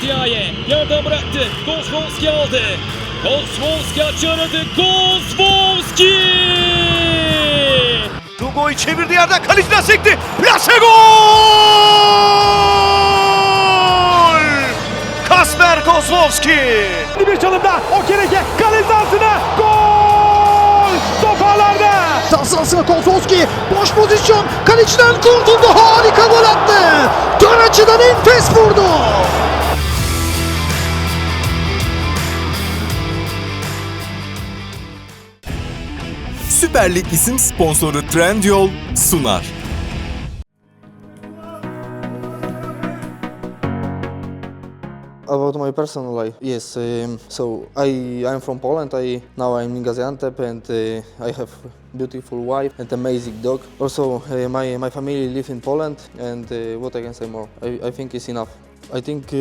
Zia'ya. Yerden bıraktı. Kozlowski aldı. Kozlowski açı aradı. Kozlowski! Dugo'yu çevirdi yerden kaleciden sekti. Plase gol! Kacper Kozlowski! Bir çalımda o kereke kaleci altına gol! Toparlarda! Sahasına Kozlowski boş pozisyon kaleciden kurtuldu, harika gol attı. Dön açıdan enfes vurdu. Süper Lig isim sponsoru Trendyol sunar. About my personal life, yes. So I'm from Poland. Now I'm in Gaziantep, and I have beautiful wife and amazing dog. Also, my family live in Poland, and what I can say more? I think it's enough. I think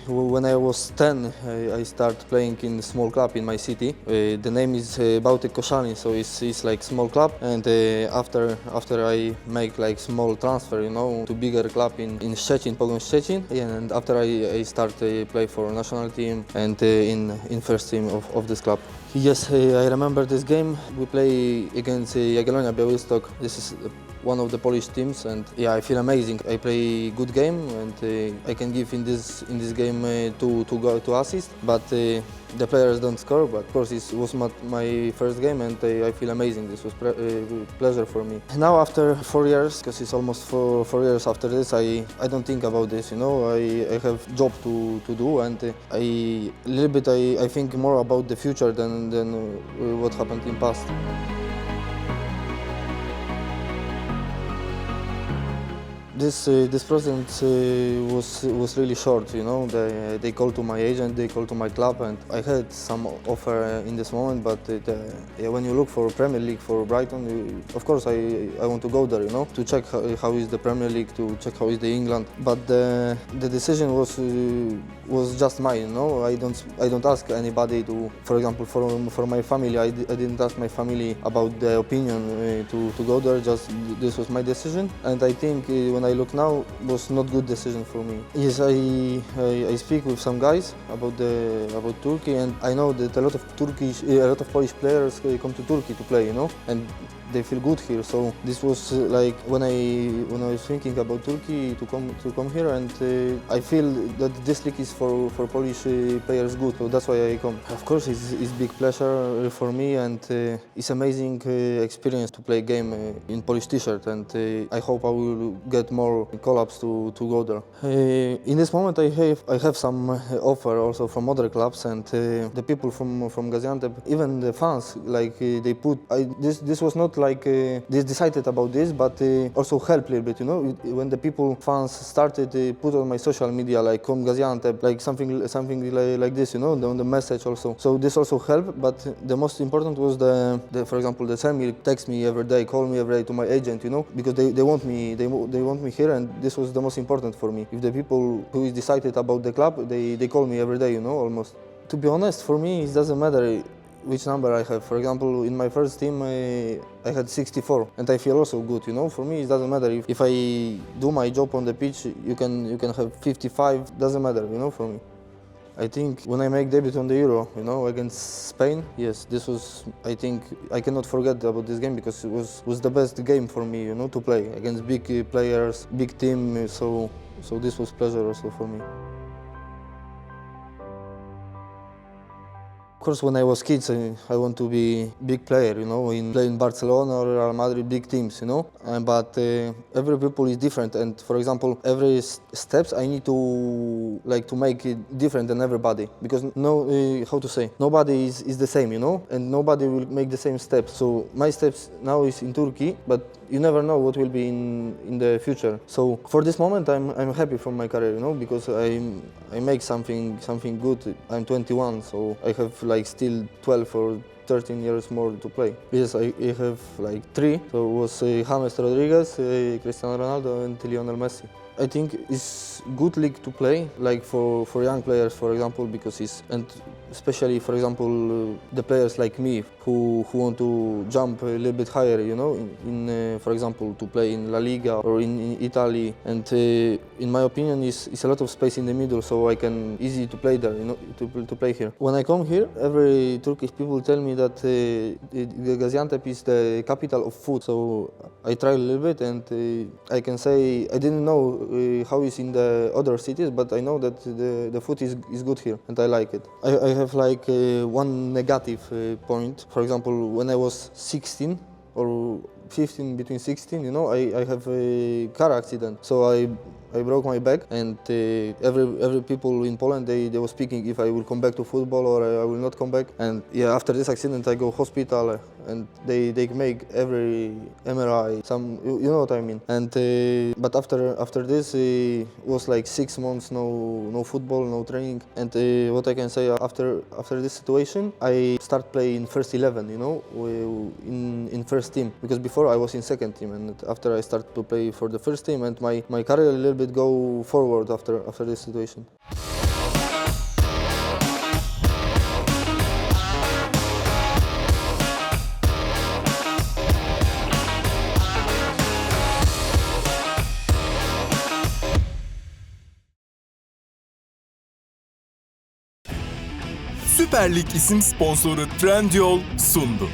when I was 10, I started playing in a small club in my city. The name is Bałtyk Koszalin, so it's like small club. And after I make like small transfer, to bigger club in Szczecin, Pogoń Szczecin. And after I start play for national team and in first team of this club. Yes, I remember this game. We play against Jagiellonia Białystok. This is one of the Polish teams, and yeah, I feel amazing. I play good game, and I can give in this game two assists. But the players don't score. But of course, it was my first game, and I feel amazing. This was pleasure for me. Now after 4 years, because it's almost 4 years after this, I don't think about this. I have job to do, and I think more about the future than what happened in past. This process was really short. They called to my agent, they called to my club, and I had some offer in this moment. But when you look for Premier League for Brighton, of course I want to go there. To check how is the Premier League, to check how is the England. But the decision was just mine. I don't ask anybody to. For example, for my family, I didn't ask my family about the opinion to go there. Just this was my decision, and I think when I look now, was not good decision for me. Yes, I speak with some guys about Turkey, and I know that a lot of Polish players come to Turkey to play, and they feel good here. So this was like when I was thinking about Turkey to come here, and I feel that this league is for Polish players good. So that's why I come. Of course, it's big pleasure for me, and it's amazing experience to play game in Polish t-shirt, and I hope I will get more collabs to go there. In this moment, I have some offer also from other clubs, and the people from Gaziantep, even the fans, like they put. This was not like they decided about this, but also help a little bit. When the fans started put on my social media like "Come Gaziantep," like something like this, on the message also. So this also helped, but the most important was for example, the Semir text me every day, call me every day to my agent, because they want me, they want me here, and this was the most important for me. If the people who is decided about the club, they call me every day, almost. To be honest, for me, it doesn't matter which number I have. For example, in my first team, I had 64, and I feel also good. For me, it doesn't matter if I do my job on the pitch. You can have 55. Doesn't matter. For me. I think when I make debut on the Euro, against Spain, yes, this was. I think I cannot forget about this game because it was the best game for me, to play against big players, big team. So this was pleasure also for me. Of course, when I was kids, I want to be big player, in Barcelona or Real Madrid, big teams, But every people is different, and for example, every steps I need to make it different than everybody, because nobody is the same, and nobody will make the same steps. So my steps now is in Turkey, but you never know what will be in the future. So for this moment, I'm happy from my career, because I make something good. I'm 21, so I have still 12 or 13 years more to play. Yes, I have 3. So it was James Rodriguez, Cristiano Ronaldo, and Lionel Messi. I think it's good league to play, for young players, for example, because especially for example the players like me who want to jump a little bit higher, you know, for example to play in La Liga or in Italy, and in my opinion is a lot of space in the middle, so I can easy to play there, you know, to play here. When I come here, every Turkish people tell me that Gaziantep is the capital of food, so I try a little bit, and I can say I didn't know how it's in the other cities, but I know that the food is good here and I like it. I have like one negative point. For example, when I was 16 or 15, between 16, you know, I have a car accident, so I broke my back, and every people in Poland they were speaking if I will come back to football or I will not come back. And yeah, after this accident I go hospital, and they make every MRI, some, you know what I mean. And but after this was like 6 months no football, no training. And what I can say after this situation, I start playing first 11, you know, in first team, because before I was in second team, and after I start to play for the first team, and my career a little bit go forward after this situation. Süper Lig isim sponsoru Trendyol sundu.